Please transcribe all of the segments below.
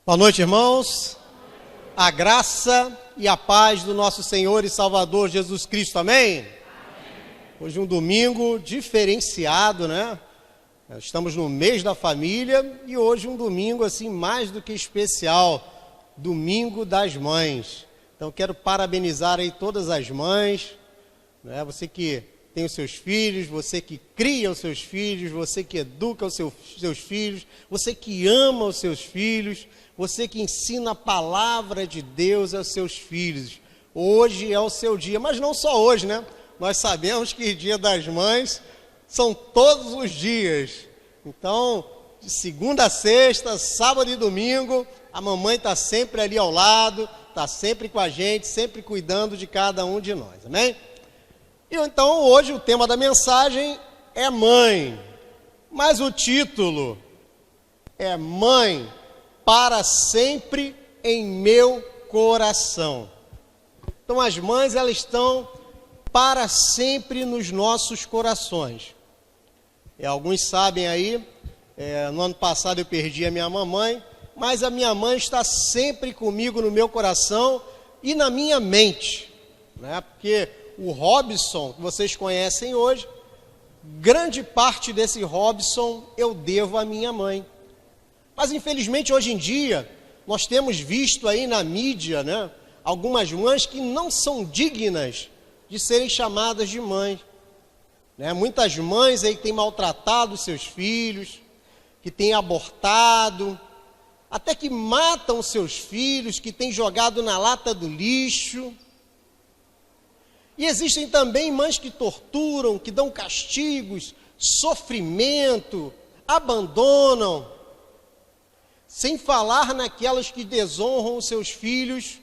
Boa noite, irmãos. A graça e a paz do nosso Senhor e Salvador Jesus Cristo, amém? Hoje um domingo diferenciado, né? Estamos no mês da família e hoje um domingo assim mais do que especial, domingo das mães. Então quero parabenizar aí todas as mães, né? Você que tem os seus filhos, você que cria os seus filhos, você que educa os seus filhos, você que ama os seus filhos, você que ensina a palavra de Deus aos seus filhos. Hoje é o seu dia, mas não só hoje, né? Nós sabemos que Dia das Mães são todos os dias. Então, de segunda a sexta, sábado e domingo, a mamãe está sempre ali ao lado, está sempre com a gente, sempre cuidando de cada um de nós, amém? E então, hoje o tema da mensagem é mãe, mas o título é Mãe para sempre em meu coração. Então, as mães, elas estão para sempre nos nossos corações. Alguns sabem aí, no ano passado eu perdi a minha mamãe, mas a minha mãe está sempre comigo no meu coração e na minha mente, né? Porque o Robson, que vocês conhecem hoje, grande parte desse Robson eu devo à minha mãe. Mas infelizmente hoje em dia, nós temos visto aí na mídia, né, algumas mães que não são dignas de serem chamadas de mães. Né? Muitas mães aí que têm maltratado seus filhos, que têm abortado, até que matam seus filhos, que têm jogado na lata do lixo. E existem também mães que torturam, que dão castigos, sofrimento, abandonam, sem falar naquelas que desonram os seus filhos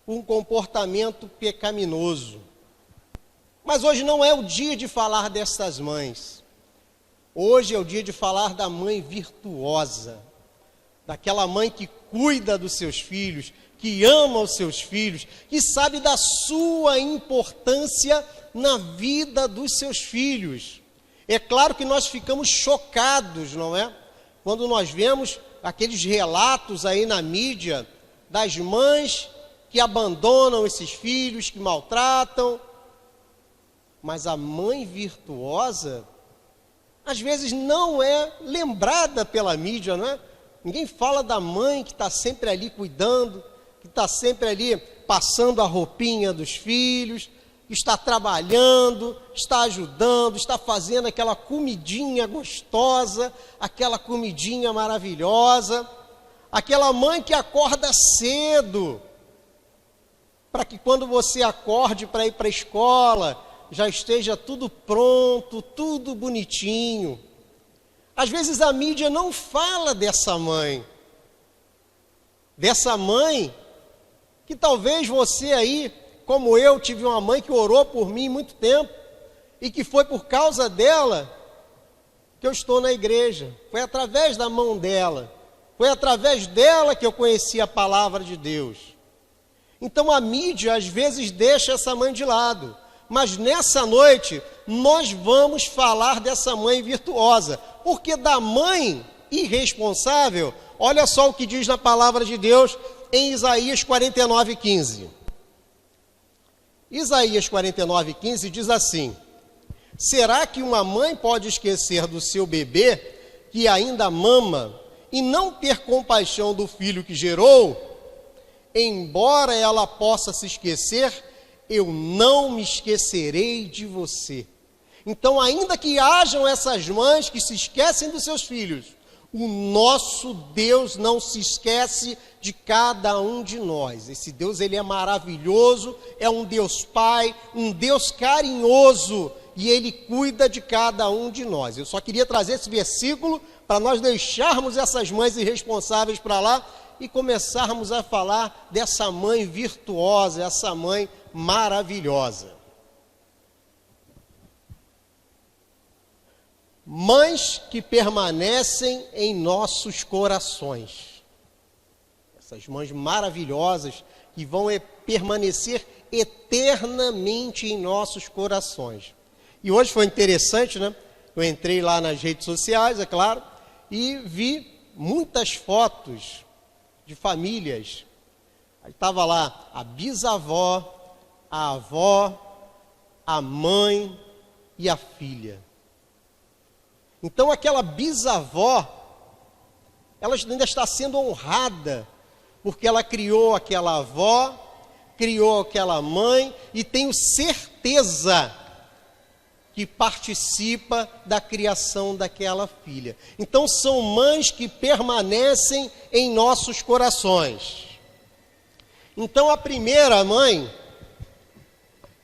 com um comportamento pecaminoso. Mas hoje não é o dia de falar dessas mães. Hoje é o dia de falar da mãe virtuosa, daquela mãe que cuida dos seus filhos, que ama os seus filhos, que sabe da sua importância na vida dos seus filhos. É claro que nós ficamos chocados, não é? Quando nós vemos aqueles relatos aí na mídia das mães que abandonam esses filhos, que maltratam. Mas a mãe virtuosa, às vezes não é lembrada pela mídia, não é? Ninguém fala da mãe que está sempre ali cuidando, que está sempre ali passando a roupinha dos filhos, que está trabalhando, está ajudando, está fazendo aquela comidinha gostosa, aquela comidinha maravilhosa, aquela mãe que acorda cedo, para que quando você acorde para ir para a escola, já esteja tudo pronto, tudo bonitinho. Às vezes a mídia não fala dessa mãe que talvez você aí, como eu, tive uma mãe que orou por mim muito tempo e que foi por causa dela que eu estou na igreja. Foi através da mão dela, foi através dela que eu conheci a palavra de Deus. Então a mídia às vezes deixa essa mãe de lado. Mas nessa noite, nós vamos falar dessa mãe virtuosa. Porque da mãe irresponsável, olha só o que diz na palavra de Deus em Isaías 49:15. Isaías 49:15 diz assim: será que uma mãe pode esquecer do seu bebê que ainda mama e não ter compaixão do filho que gerou? Embora ela possa se esquecer, eu não me esquecerei de você. Então, ainda que hajam essas mães que se esquecem dos seus filhos, o nosso Deus não se esquece de cada um de nós. Esse Deus, ele é maravilhoso, é um Deus Pai, um Deus carinhoso, e ele cuida de cada um de nós. Eu só queria trazer esse versículo para nós deixarmos essas mães irresponsáveis para lá e começarmos a falar dessa mãe virtuosa, essa mãe maravilhosa. Mães que permanecem em nossos corações. Essas mães maravilhosas que vão permanecer eternamente em nossos corações. E hoje foi interessante, né? Eu entrei lá nas redes sociais, é claro, e vi muitas fotos de famílias. Aí estava lá a bisavó, a avó, a mãe e a filha. Então aquela bisavó, ela ainda está sendo honrada, porque ela criou aquela avó, criou aquela mãe, e tenho certeza que participa da criação daquela filha. Então são mães que permanecem em nossos corações. Então a primeira mãe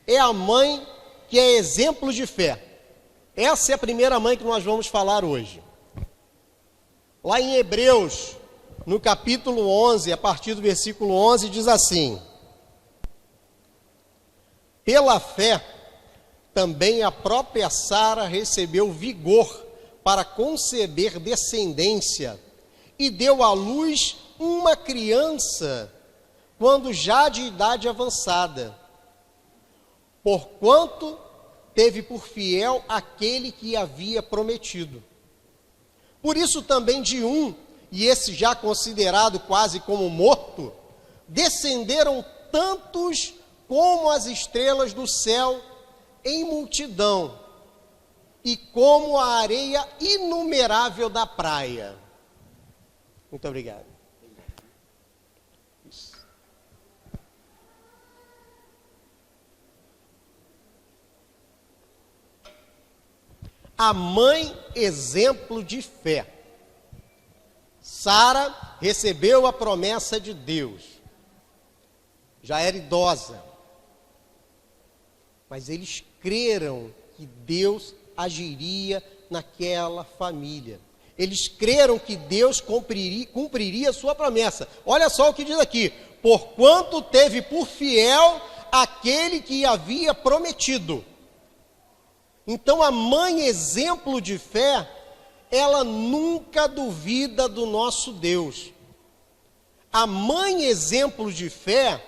é a mãe que é exemplo de fé. Essa é a primeira mãe que nós vamos falar hoje. Lá em Hebreus, no capítulo 11, a partir do versículo 11, diz assim: pela fé, também a própria Sara recebeu vigor para conceber descendência e deu à luz uma criança, quando já de idade avançada, porquanto teve por fiel aquele que havia prometido. Por isso também de um, e esse já considerado quase como morto, descenderam tantos como as estrelas do céu em multidão, e como a areia inumerável da praia. Muito obrigado. A mãe exemplo de fé. Sara recebeu a promessa de Deus. Já era idosa. Mas eles creram que Deus agiria naquela família. Eles creram que Deus cumpriria a sua promessa. Olha só o que diz aqui: porquanto teve por fiel aquele que havia prometido. Então a mãe exemplo de fé, ela nunca duvida do nosso Deus. A mãe exemplo de fé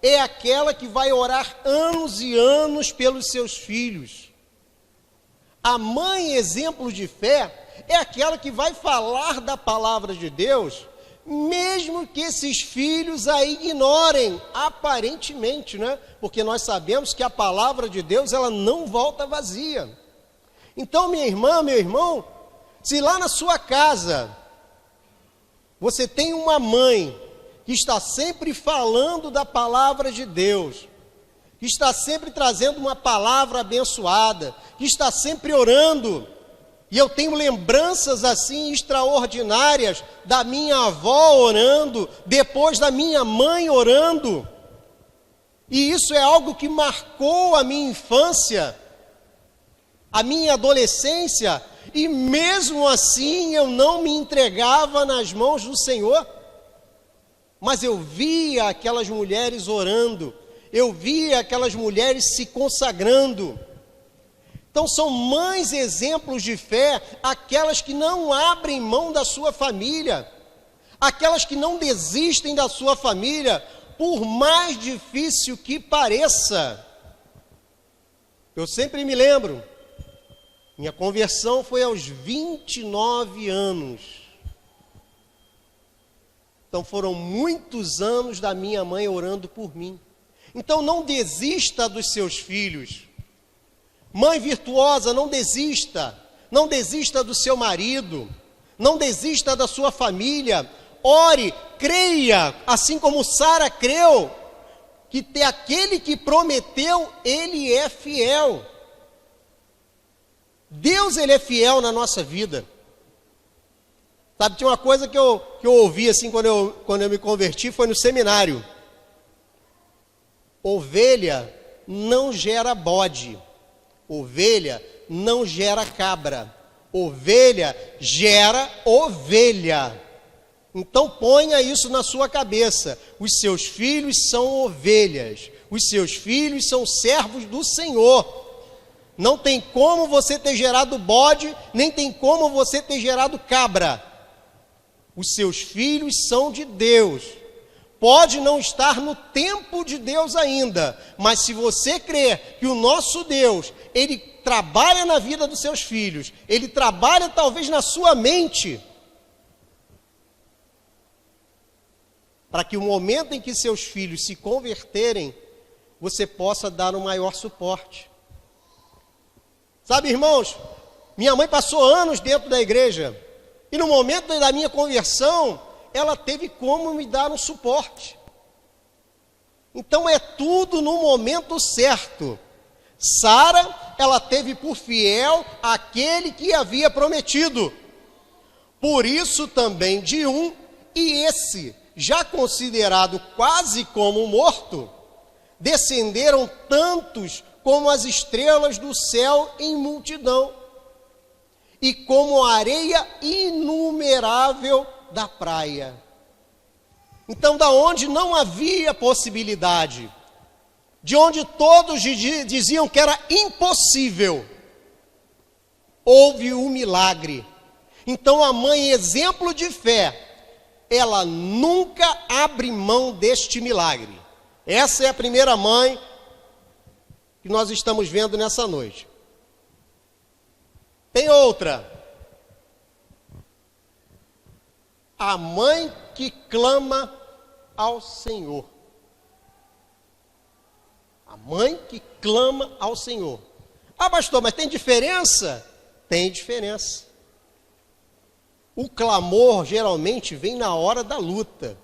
é aquela que vai orar anos e anos pelos seus filhos. A mãe exemplo de fé é aquela que vai falar da palavra de Deus, mesmo que esses filhos a ignorem, aparentemente, né? Porque nós sabemos que a palavra de Deus, ela não volta vazia. Então, minha irmã, meu irmão, se lá na sua casa você tem uma mãe que está sempre falando da palavra de Deus, que está sempre trazendo uma palavra abençoada, que está sempre orando, e eu tenho lembranças assim extraordinárias da minha avó orando, depois da minha mãe orando, e isso é algo que marcou a minha infância, a minha adolescência, e mesmo assim eu não me entregava nas mãos do Senhor, mas eu via aquelas mulheres orando, eu via aquelas mulheres se consagrando. Então são mães exemplos de fé, aquelas que não abrem mão da sua família, aquelas que não desistem da sua família, por mais difícil que pareça. Eu sempre me lembro, minha conversão foi aos 29 anos. Então foram muitos anos da minha mãe orando por mim. Então não desista dos seus filhos. Mãe virtuosa, não desista. Não desista do seu marido. Não desista da sua família. Ore, creia, assim como Sara creu, que aquele que prometeu, ele é fiel. Deus, ele é fiel na nossa vida. Sabe, tinha uma coisa que eu ouvi assim quando eu me converti, foi no seminário. Ovelha não gera bode. Ovelha não gera cabra. Ovelha gera ovelha. Então ponha isso na sua cabeça. Os seus filhos são ovelhas. Os seus filhos são servos do Senhor. Não tem como você ter gerado bode, nem tem como você ter gerado cabra. Os seus filhos são de Deus. Pode não estar no tempo de Deus ainda, mas se você crer que o nosso Deus, ele trabalha na vida dos seus filhos, ele trabalha talvez na sua mente, para que o momento em que seus filhos se converterem, você possa dar um maior suporte. Sabe, irmãos, minha mãe passou anos dentro da igreja, e no momento da minha conversão, ela teve como me dar um suporte. Então é tudo no momento certo. Sara, ela teve por fiel aquele que havia prometido. Por isso também de um, e esse, já considerado quase como morto, descenderam tantos como as estrelas do céu em multidão, e como a areia inumerável da praia. Então, da onde não havia possibilidade, de onde todos diziam que era impossível, houve um milagre. Então, a mãe, exemplo de fé, ela nunca abre mão deste milagre. Essa é a primeira mãe que nós estamos vendo nessa noite. Tem outra. A mãe que clama ao Senhor. A mãe que clama ao Senhor. Ah, pastor, mas tem diferença? Tem diferença. O clamor geralmente vem na hora da luta.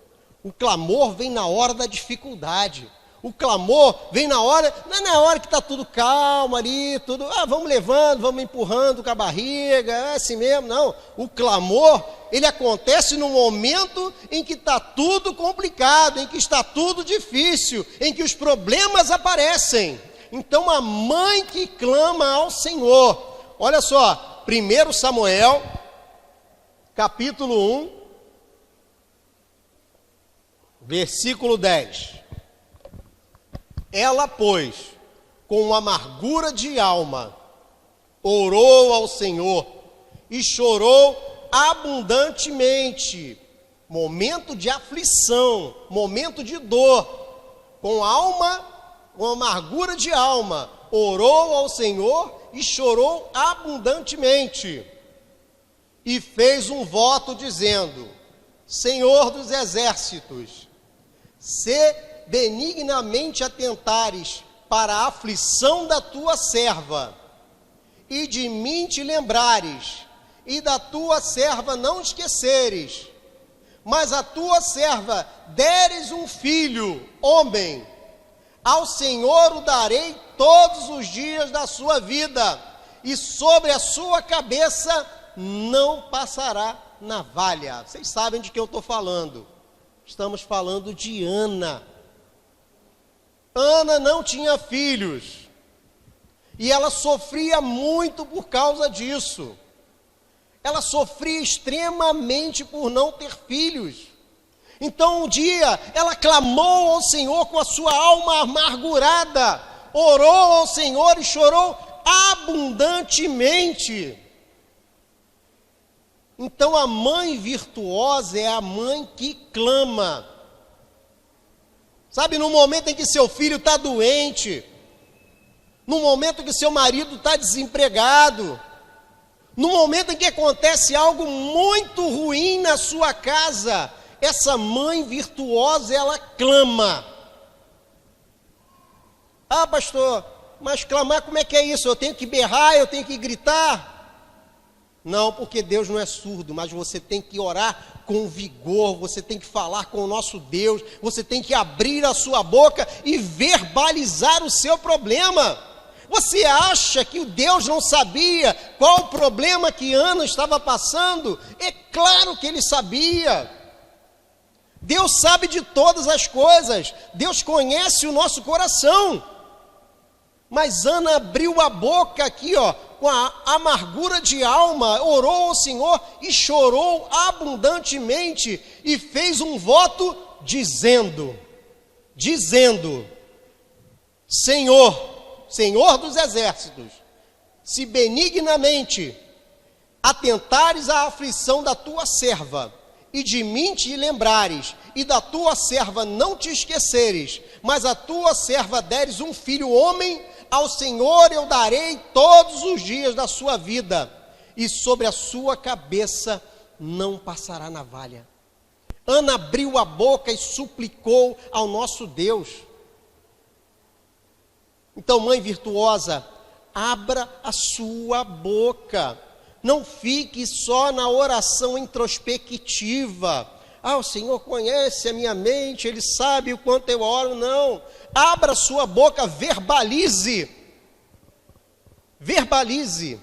O clamor vem na hora da dificuldade. O clamor vem na hora, não é na hora que está tudo calmo ali, tudo, vamos levando, vamos empurrando com a barriga, é assim mesmo, não. O clamor, ele acontece no momento em que está tudo complicado, em que está tudo difícil, em que os problemas aparecem. Então, a mãe que clama ao Senhor, olha só, 1 Samuel, capítulo 1, versículo 10. Ela, pois, com amargura de alma, orou ao Senhor e chorou abundantemente. Momento de aflição, momento de dor, com amargura de alma, orou ao Senhor e chorou abundantemente. E fez um voto dizendo: Senhor dos exércitos, se benignamente atentares para a aflição da tua serva, e de mim te lembrares, e da tua serva não esqueceres, mas a tua serva deres um filho, homem, ao Senhor o darei todos os dias da sua vida, e sobre a sua cabeça não passará navalha. Vocês sabem de que eu estou falando. Estamos falando de Ana. Ana não tinha filhos, e ela sofria muito por causa disso. Ela sofria extremamente por não ter filhos. Então um dia ela clamou ao Senhor com a sua alma amargurada, orou ao Senhor e chorou abundantemente. Então a mãe virtuosa é a mãe que clama. Sabe, no momento em que seu filho está doente, no momento em que seu marido está desempregado, no momento em que acontece algo muito ruim na sua casa, essa mãe virtuosa, ela clama. Ah, pastor, mas clamar, como é que é isso? Eu tenho que berrar, eu tenho que gritar? Não, porque Deus não é surdo, mas você tem que orar com vigor, você tem que falar com o nosso Deus, você tem que abrir a sua boca e verbalizar o seu problema. Você acha que o Deus não sabia qual o problema que Ana estava passando? É claro que ele sabia. Deus sabe de todas as coisas, Deus conhece o nosso coração. Mas Ana abriu a boca aqui, com a amargura de alma, orou ao Senhor e chorou abundantemente e fez um voto dizendo, Senhor dos exércitos, se benignamente atentares à aflição da tua serva, e de mim te lembrares, e da tua serva não te esqueceres, mas a tua serva deres um filho homem, ao Senhor eu darei todos os dias da sua vida, e sobre a sua cabeça não passará navalha. Ana abriu a boca e suplicou ao nosso Deus. Então, mãe virtuosa, abra a sua boca. Não fique só na oração introspectiva. O Senhor conhece a minha mente, Ele sabe o quanto eu oro. Não. Abra a sua boca, verbalize. Verbalize.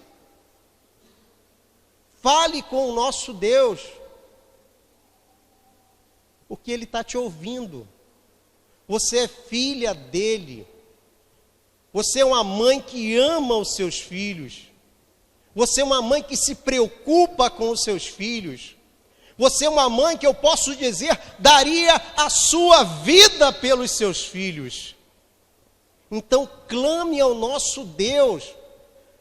Fale com o nosso Deus. Porque Ele está te ouvindo. Você é filha dEle. Você é uma mãe que ama os seus filhos. Você é uma mãe que se preocupa com os seus filhos. Você é uma mãe que eu posso dizer, daria a sua vida pelos seus filhos. Então clame ao nosso Deus.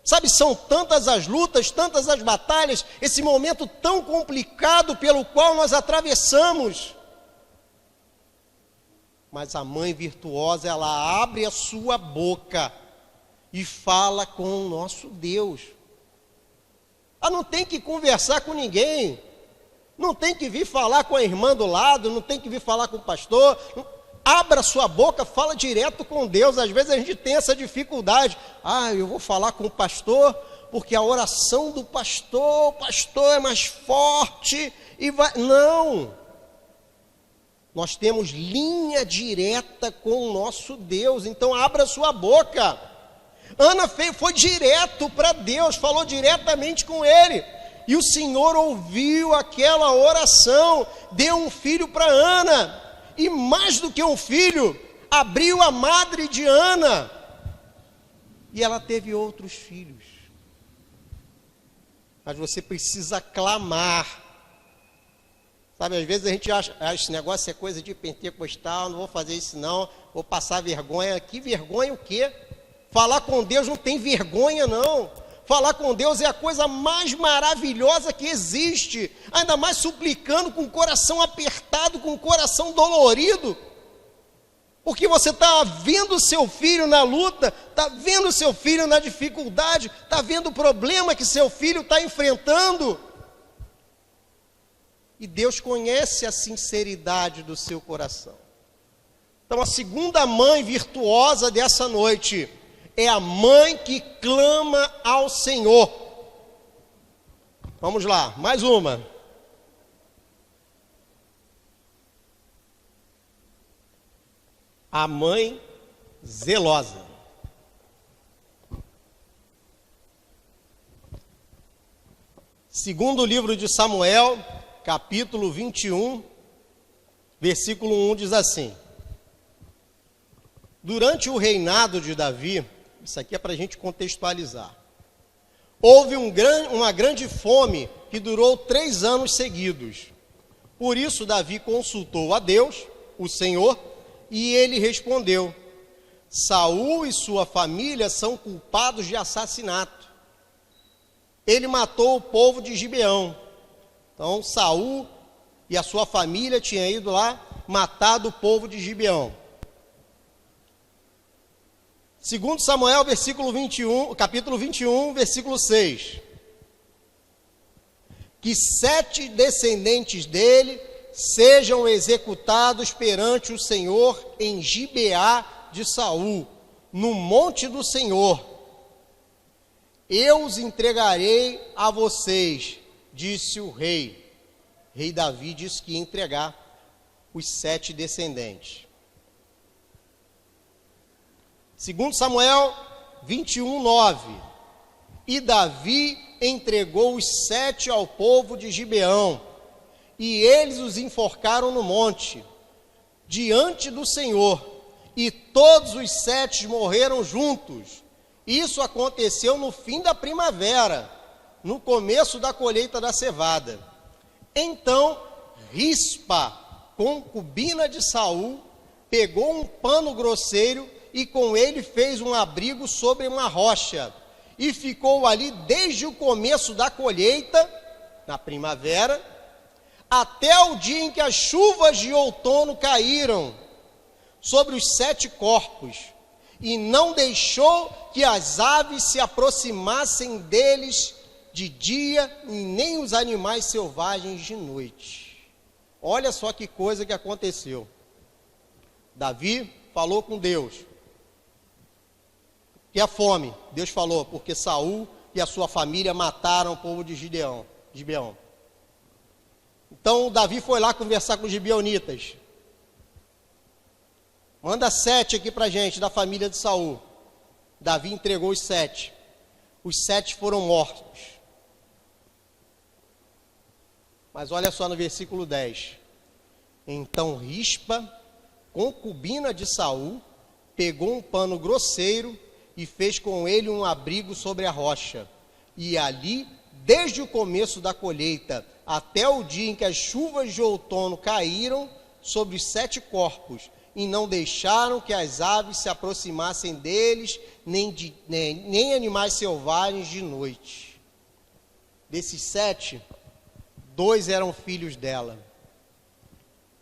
Sabe, são tantas as lutas, tantas as batalhas, esse momento tão complicado pelo qual nós atravessamos. Mas a mãe virtuosa, ela abre a sua boca e fala com o nosso Deus. Ela não tem que conversar com ninguém, não tem que vir falar com a irmã do lado, não tem que vir falar com o pastor. Abra a sua boca, fala direto com Deus. Às vezes a gente tem essa dificuldade. Eu vou falar com o pastor, porque a oração do pastor, o pastor é mais forte e vai... Não! Nós temos linha direta com o nosso Deus, então abra a sua boca. Ana foi direto para Deus, falou diretamente com Ele. E o Senhor ouviu aquela oração, deu um filho para Ana. E mais do que um filho, abriu a madre de Ana. E ela teve outros filhos. Mas você precisa clamar. Sabe, às vezes a gente acha, esse negócio é coisa de pentecostal, não vou fazer isso não, vou passar vergonha. Que vergonha o quê? Falar com Deus não tem vergonha não. Falar com Deus é a coisa mais maravilhosa que existe. Ainda mais suplicando com o coração apertado, com o coração dolorido. Porque você está vendo o seu filho na luta, está vendo o seu filho na dificuldade, está vendo o problema que seu filho está enfrentando. E Deus conhece a sinceridade do seu coração. Então a segunda mãe virtuosa dessa noite é a mãe que clama ao Senhor. Vamos lá, mais uma. A mãe zelosa. Segundo livro de Samuel, capítulo 21, versículo 1 diz assim: durante o reinado de Davi, isso aqui é para a gente contextualizar, houve uma grande fome que durou 3 anos seguidos. Por isso Davi consultou a Deus, o Senhor, e ele respondeu: Saul e sua família são culpados de assassinato. Ele matou o povo de Gibeão. Então Saul e a sua família tinham ido lá, matado o povo de Gibeão. Segundo Samuel, capítulo 21, versículo 6. Que 7 descendentes dele sejam executados perante o Senhor em Gibeá de Saul, no monte do Senhor. Eu os entregarei a vocês, disse o rei. Rei Davi disse que ia entregar os 7 descendentes. Segundo Samuel 21, 9. E Davi entregou os 7 ao povo de Gibeão, e eles os enforcaram no monte, diante do Senhor, e todos os 7 morreram juntos. Isso aconteceu no fim da primavera, no começo da colheita da cevada. Então Rispa, concubina de Saul, pegou um pano grosseiro e com ele fez um abrigo sobre uma rocha, e ficou ali desde o começo da colheita, na primavera, até o dia em que as chuvas de outono caíram sobre os 7 corpos, e não deixou que as aves se aproximassem deles de dia, e nem os animais selvagens de noite. Olha só que coisa que aconteceu. Davi falou com Deus. Que a fome, Deus falou, porque Saul e a sua família mataram o povo de Gibeão. Então Davi foi lá conversar com os gibeonitas. Manda 7 aqui pra gente, da família de Saul. Davi entregou os 7. Os 7 foram mortos. Mas olha só no versículo 10. Então Rispa, concubina de Saul, pegou um pano grosseiro e fez com ele um abrigo sobre a rocha. E ali, desde o começo da colheita até o dia em que as chuvas de outono caíram sobre os 7 corpos, e não deixaram que as aves se aproximassem deles, nem animais selvagens de noite. Desses 7, 2 eram filhos dela.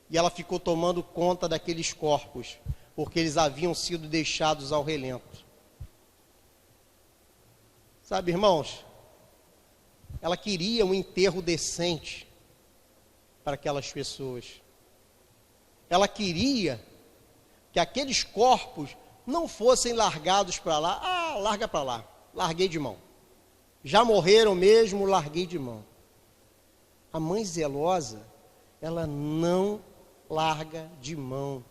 E ela ficou tomando conta daqueles corpos, porque eles haviam sido deixados ao relento. Sabe, irmãos, ela queria um enterro decente para aquelas pessoas. Ela queria que aqueles corpos não fossem largados para lá. Ah, larga para lá, larguei de mão. Já morreram mesmo, larguei de mão. A mãe zelosa, ela não larga de mão.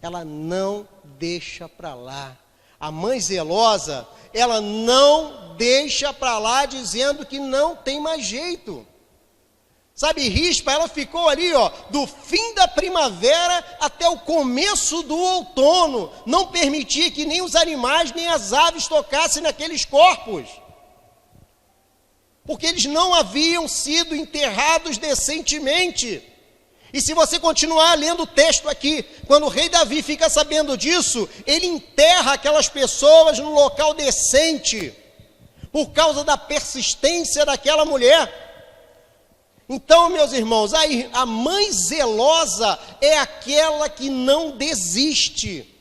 Ela não deixa para lá. A mãe zelosa, ela não deixa para lá dizendo que não tem mais jeito. Sabe, Rispa, ela ficou ali, ó, do fim da primavera até o começo do outono. Não permitia que nem os animais, nem as aves tocassem naqueles corpos. Porque eles não haviam sido enterrados decentemente. E se você continuar lendo o texto aqui, quando o rei Davi fica sabendo disso, ele enterra aquelas pessoas num local decente, por causa da persistência daquela mulher. Então, meus irmãos, a mãe zelosa é aquela que não desiste.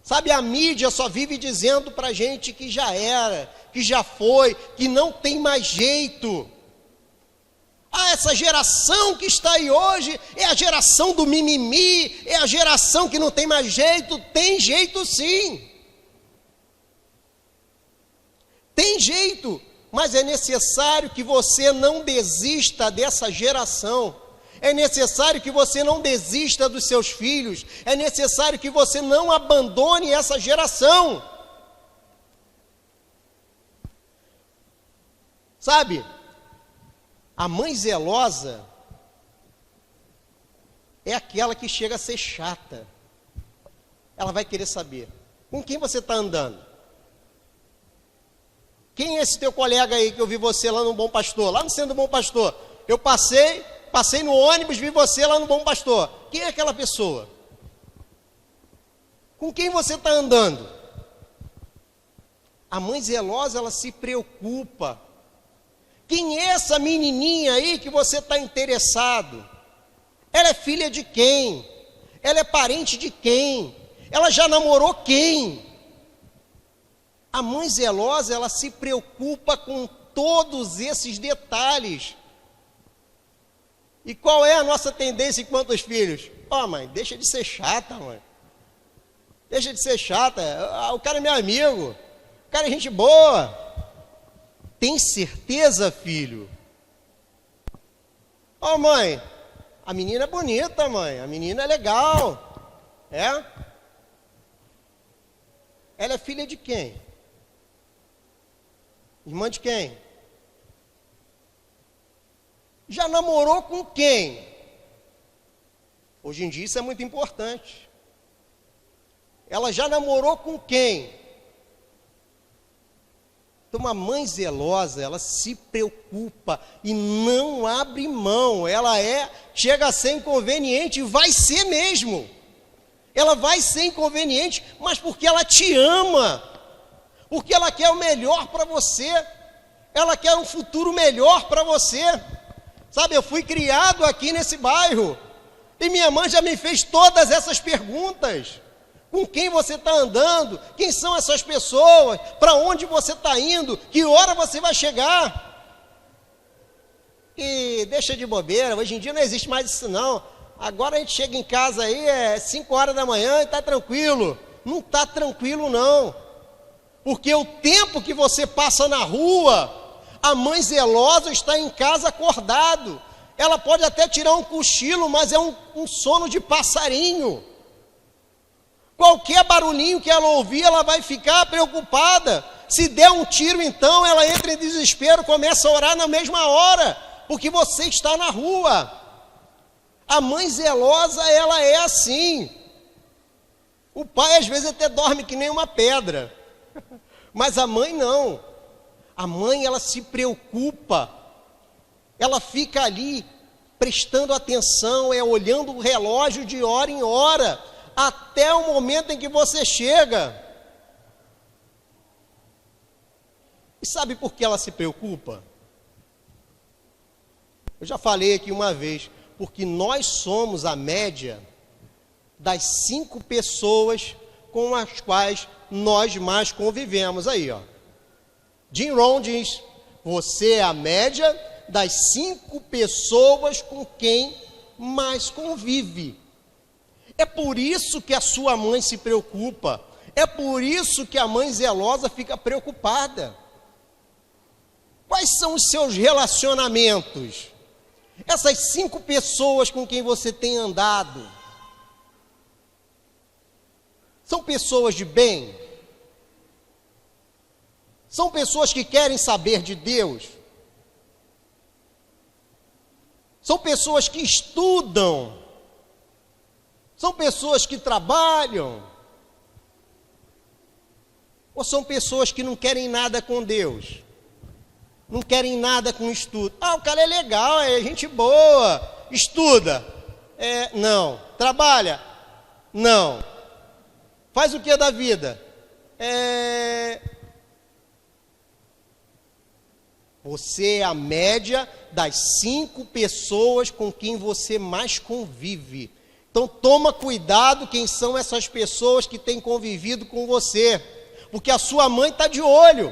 Sabe, a mídia só vive dizendo para a gente que já era, que já foi, que não tem mais jeito. Ah, essa geração que está aí hoje é a geração do mimimi, é a geração que não tem mais jeito. Tem jeito sim. Tem jeito. Mas é necessário que você não desista dessa geração. É necessário que você não desista dos seus filhos. É necessário que você não abandone essa geração. Sabe, a mãe zelosa é aquela que chega a ser chata. Ela vai querer saber com quem você está andando. Quem é esse teu colega aí que eu vi você lá no Bom Pastor? Lá no centro do Bom Pastor. Eu passei no ônibus, vi você lá no Bom Pastor. Quem é aquela pessoa? Com quem você está andando? A mãe zelosa, ela se preocupa. Quem é essa menininha aí que você está interessado? Ela é filha de quem? Ela é parente de quem? Ela já namorou quem? A mãe zelosa, ela se preocupa com todos esses detalhes. E qual é a nossa tendência enquanto os filhos? Ó, mãe, deixa de ser chata, mãe. Deixa de ser chata. O cara é meu amigo. O cara é gente boa. Tem certeza, filho? Ó, mãe, a menina é bonita, mãe. A menina é legal. É? Ela é filha de quem? Irmã de quem? Já namorou com quem? Hoje em dia isso é muito importante. Ela já namorou com quem? Então, uma mãe zelosa, ela se preocupa e não abre mão. Ela chega a ser inconveniente, e vai ser mesmo. Ela vai ser inconveniente, mas porque ela te ama. Porque ela quer o melhor para você. Ela quer um futuro melhor para você. Sabe, eu fui criado aqui nesse bairro. E minha mãe já me fez todas essas perguntas. Com quem você está andando? Quem são essas pessoas? Para onde você está indo? Que hora você vai chegar? E deixa de bobeira, hoje em dia não existe mais isso não. Agora a gente chega em casa aí, 5 horas da manhã e está tranquilo. Não está tranquilo não. Porque o tempo que você passa na rua, a mãe zelosa está em casa acordado. Ela pode até tirar um cochilo, mas é um sono de passarinho. Qualquer barulhinho que ela ouvir, ela vai ficar preocupada. Se der um tiro, então, ela entra em desespero, começa a orar na mesma hora, porque você está na rua. A mãe zelosa, ela é assim. O pai, às vezes, até dorme que nem uma pedra. Mas a mãe não. A mãe, ela se preocupa. Ela fica ali, prestando atenção, olhando o relógio de hora em hora, até o momento em que você chega. E sabe por que ela se preocupa? Eu já falei aqui uma vez, porque nós somos a média das 5 pessoas com as quais nós mais convivemos. Aí, ó. Jim Rohn diz, você é a média das 5 pessoas com quem mais convive. É por isso que a sua mãe se preocupa. É por isso que a mãe zelosa fica preocupada. Quais são os seus relacionamentos? Essas 5 pessoas com quem você tem andado. São pessoas de bem? São pessoas que querem saber de Deus? São pessoas que estudam? São pessoas que trabalham? Ou são pessoas que não querem nada com Deus? Não querem nada com estudo? Ah, o cara é legal, é gente boa, estuda? Não. Trabalha? Não. Faz o que da vida? Você é a média das 5 pessoas com quem você mais convive. Então toma cuidado quem são essas pessoas que têm convivido com você, porque a sua mãe está de olho.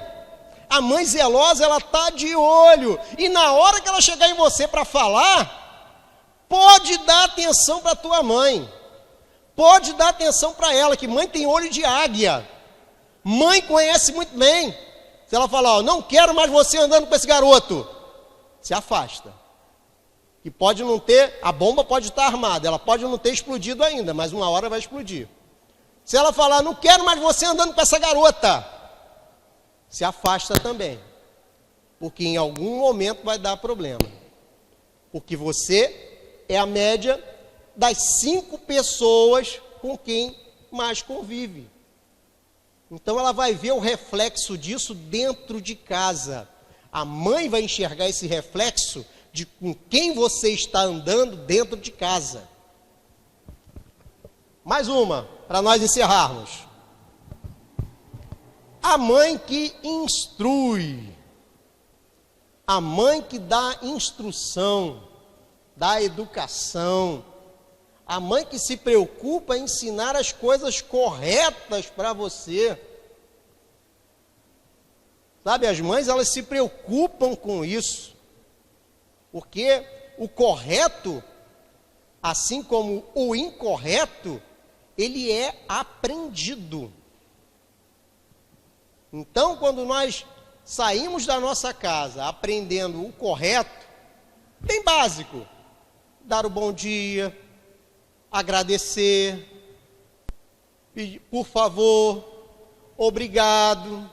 A mãe zelosa, ela está de olho, e na hora que ela chegar em você para falar, pode dar atenção para a tua mãe, pode dar atenção para ela, que mãe tem olho de águia, mãe conhece muito bem. Se ela falar, ó, não quero mais você andando com esse garoto, se afasta. Que pode não ter, a bomba pode estar armada, ela pode não ter explodido ainda, mas uma hora vai explodir. Se ela falar, não quero mais você andando com essa garota, se afasta também, porque em algum momento vai dar problema, porque você é a média das 5 pessoas com quem mais convive. Então ela vai ver o reflexo disso dentro de casa. A mãe vai enxergar esse reflexo de com quem você está andando dentro de casa. Mais uma, para nós encerrarmos. A mãe que instrui, a mãe que dá instrução, dá educação, a mãe que se preocupa em ensinar as coisas corretas para você. Sabe, as mães, elas se preocupam com isso, porque o correto, assim como o incorreto, ele é aprendido. Então, quando nós saímos da nossa casa aprendendo o correto, bem básico, dar o bom dia, agradecer, pedir, por favor, obrigado.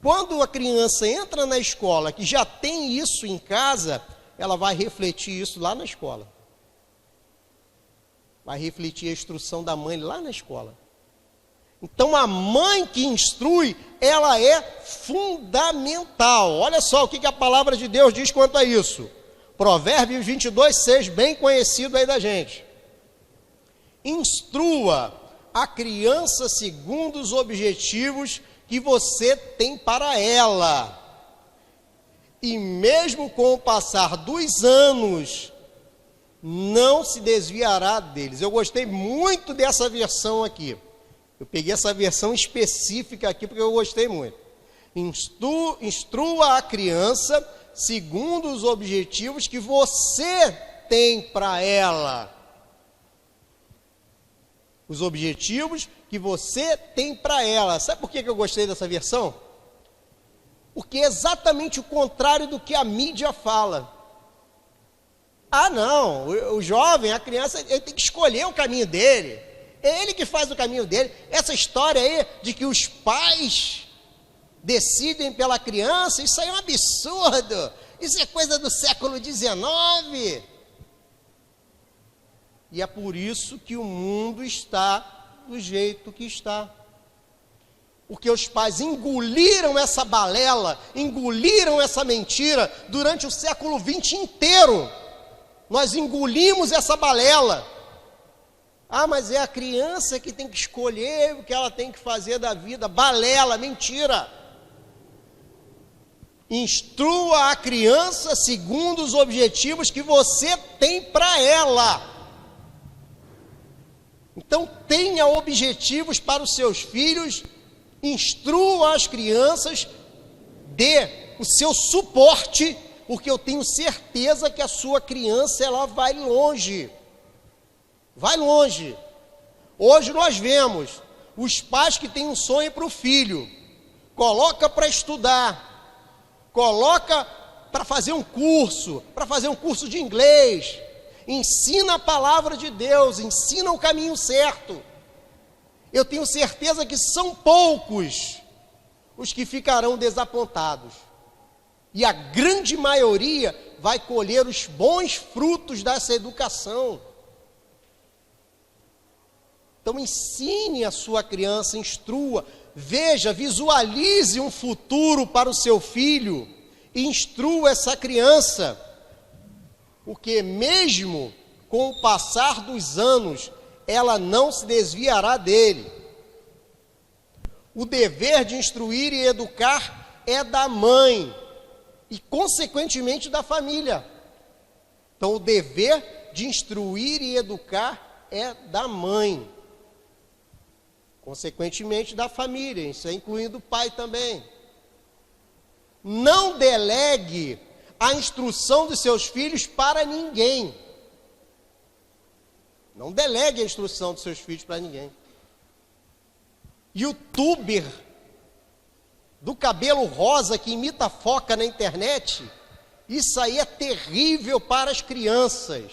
Quando a criança entra na escola, que já tem isso em casa, ela vai refletir isso lá na escola. Vai refletir a instrução da mãe lá na escola. Então a mãe que instrui, ela é fundamental. Olha só o que a palavra de Deus diz quanto a isso. Provérbios 22:6, bem conhecido aí da gente. Instrua a criança segundo os objetivos que você tem para ela. E mesmo com o passar dos anos, não se desviará deles. Eu gostei muito dessa versão aqui. Eu peguei essa versão específica aqui porque eu gostei muito. Instrua a criança segundo os objetivos que você tem para ela. Os objetivos que você tem para ela. Sabe por que eu gostei dessa versão? Porque é exatamente o contrário do que a mídia fala. Ah, não, o jovem, a criança, ele tem que escolher o caminho dele. É ele que faz o caminho dele. Essa história aí de que os pais decidem pela criança, isso aí é um absurdo. Isso é coisa do século XIX. E é por isso que o mundo está do jeito que está. Porque os pais engoliram essa balela, engoliram essa mentira durante o século XX inteiro. Nós engolimos essa balela. Ah, mas é a criança que tem que escolher o que ela tem que fazer da vida. Balela, mentira. Instrua a criança segundo os objetivos que você tem para ela. Então, tenha objetivos para os seus filhos, instrua as crianças, dê o seu suporte, porque eu tenho certeza que a sua criança, ela vai longe. Vai longe. Hoje nós vemos os pais que têm um sonho para o filho, coloca para estudar, coloca para fazer um curso de inglês, ensina a palavra de Deus, ensina o caminho certo. Eu tenho certeza que são poucos os que ficarão desapontados. E a grande maioria vai colher os bons frutos dessa educação. Então ensine a sua criança, instrua, veja, visualize um futuro para o seu filho, instrua essa criança, porque mesmo com o passar dos anos, ela não se desviará dele. O dever de instruir e educar é da mãe e, consequentemente, da família. Então, o dever de instruir e educar é da mãe, consequentemente, da família, isso é incluindo o pai também. Não delegue a instrução dos seus filhos para ninguém. Não delegue a instrução dos seus filhos para ninguém. YouTuber do cabelo rosa que imita foca na internet, isso aí é terrível para as crianças.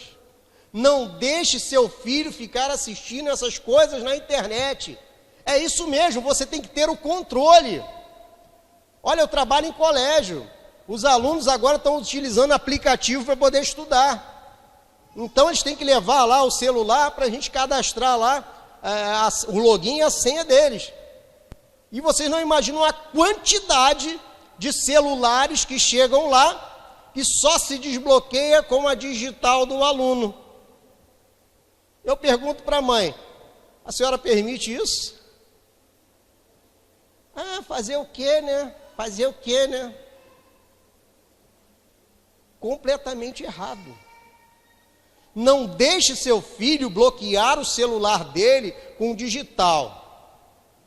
Não deixe seu filho ficar assistindo essas coisas na internet. É isso mesmo, você tem que ter o controle. Olha, eu trabalho em colégio. Os alunos agora estão utilizando aplicativo para poder estudar. Então, eles têm que levar lá o celular para a gente cadastrar lá o login e a senha deles. E vocês não imaginam a quantidade de celulares que chegam lá e só se desbloqueia com a digital do aluno. Eu pergunto para a mãe, a senhora permite isso? Ah, fazer o quê, né? Fazer o quê, né? Completamente errado. Não deixe seu filho bloquear o celular dele com digital.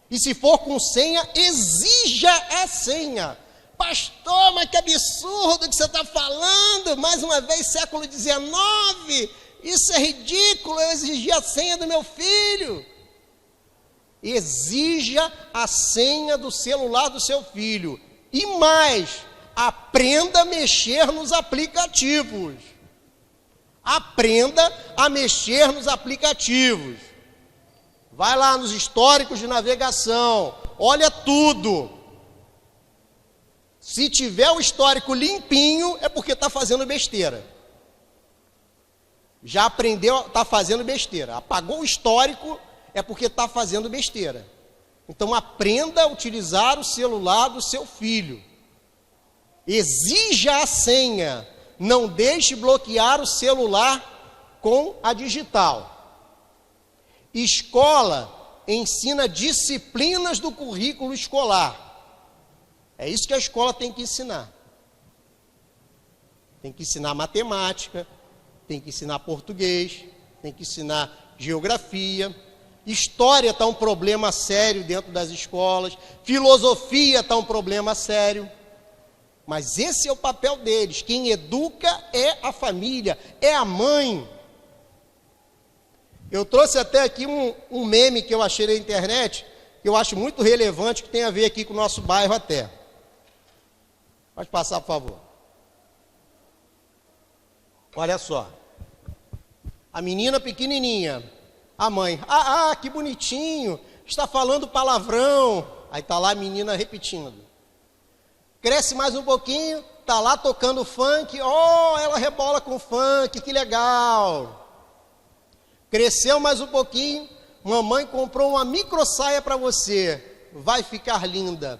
E se for com senha, exija a senha. Pastor, mas que absurdo que você está falando. Mais uma vez, século XIX. Isso é ridículo, eu exigi a senha do meu filho. Exija a senha do celular do seu filho. E mais, aprenda a mexer nos aplicativos. Aprenda a mexer nos aplicativos. Vai lá nos históricos de navegação, olha tudo. Se tiver o histórico limpinho, é porque está fazendo besteira. Já aprendeu, está fazendo besteira. Apagou o histórico, é porque está fazendo besteira. Então, aprenda a utilizar o celular do seu filho. Exija a senha. Não deixe bloquear o celular com a digital. Escola ensina disciplinas do currículo escolar. É isso que a escola tem que ensinar. Tem que ensinar matemática, tem que ensinar português, tem que ensinar geografia. História está um problema sério dentro das escolas. Filosofia está um problema sério. Mas esse é o papel deles. Quem educa é a família, é a mãe. Eu trouxe até aqui um meme que eu achei na internet, que eu acho muito relevante, que tem a ver aqui com o nosso bairro até. Pode passar, por favor. Olha só. A menina pequenininha, a mãe, que bonitinho, está falando palavrão. Aí está lá a menina repetindo. Cresce mais um pouquinho, está lá tocando funk, ela rebola com funk, que legal. Cresceu mais um pouquinho, mamãe comprou uma micro saia para você, vai ficar linda.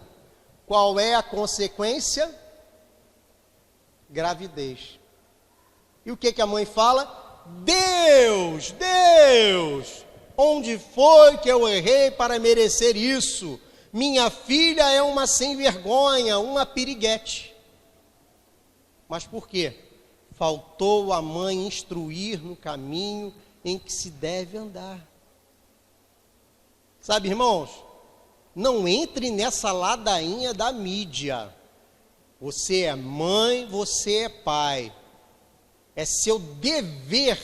Qual é a consequência? Gravidez. E o que a mãe fala? Deus, onde foi que eu errei para merecer isso? Minha filha é uma sem vergonha, uma piriguete. Mas por quê? Faltou a mãe instruir no caminho em que se deve andar. Sabe, irmãos, não entre nessa ladainha da mídia. Você é mãe, você é pai. É seu dever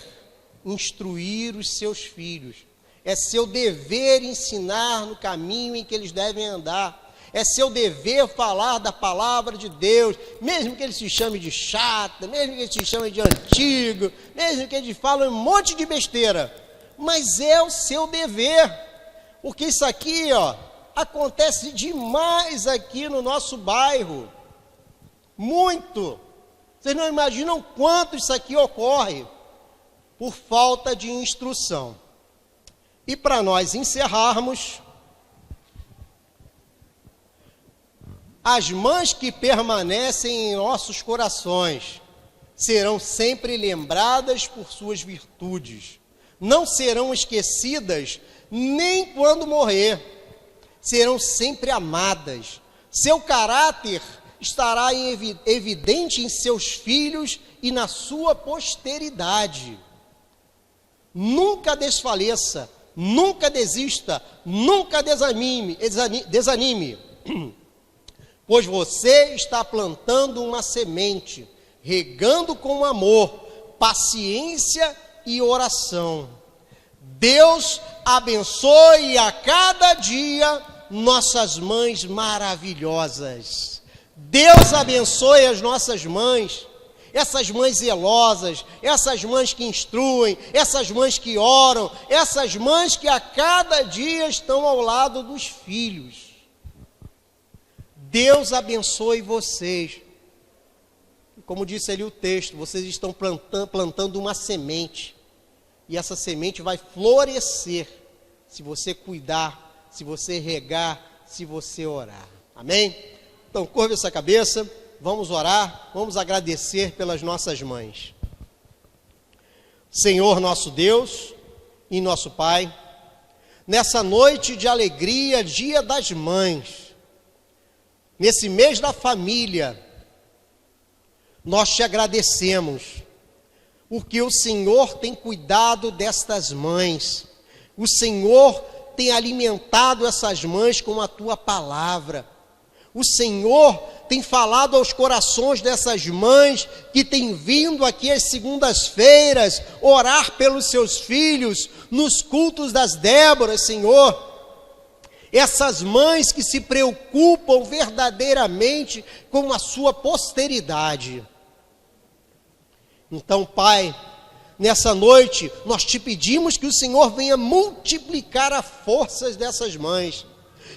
instruir os seus filhos. É seu dever ensinar no caminho em que eles devem andar. É seu dever falar da palavra de Deus, mesmo que ele se chame de chato, mesmo que ele se chame de antigo, mesmo que ele fale um monte de besteira. Mas é o seu dever, porque isso aqui, acontece demais aqui no nosso bairro. Muito. Vocês não imaginam quanto isso aqui ocorre por falta de instrução. E para nós encerrarmos, as mães que permanecem em nossos corações serão sempre lembradas por suas virtudes, não serão esquecidas nem quando morrer, serão sempre amadas. Seu caráter estará evidente em seus filhos e na sua posteridade. Nunca desfaleça, nunca desista, nunca desanime, pois você está plantando uma semente, regando com amor, paciência e oração. Deus abençoe a cada dia nossas mães maravilhosas. Deus abençoe as nossas mães, essas mães zelosas, essas mães que instruem, essas mães que oram, essas mães que a cada dia estão ao lado dos filhos. Deus abençoe vocês. Como disse ali o texto, vocês estão plantando uma semente. E essa semente vai florescer se você cuidar, se você regar, se você orar. Amém? Então, curva essa cabeça. Vamos orar, vamos agradecer pelas nossas mães. Senhor nosso Deus e nosso Pai, nessa noite de alegria, dia das mães, nesse mês da família, nós te agradecemos, porque o Senhor tem cuidado destas mães, o Senhor tem alimentado essas mães com a tua palavra, o Senhor tem falado aos corações dessas mães que têm vindo aqui às segundas-feiras orar pelos seus filhos nos cultos das Déboras, Senhor. Essas mães que se preocupam verdadeiramente com a sua posteridade. Então, Pai, nessa noite nós te pedimos que o Senhor venha multiplicar as forças dessas mães.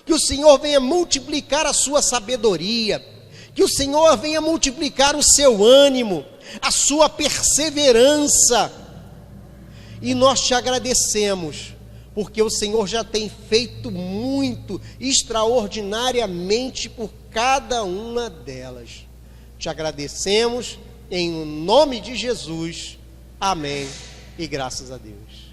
Que o Senhor venha multiplicar a sua sabedoria, que o Senhor venha multiplicar o seu ânimo, a sua perseverança. E nós te agradecemos, porque o Senhor já tem feito muito, extraordinariamente por cada uma delas. Te agradecemos em nome de Jesus. Amém. E graças a Deus.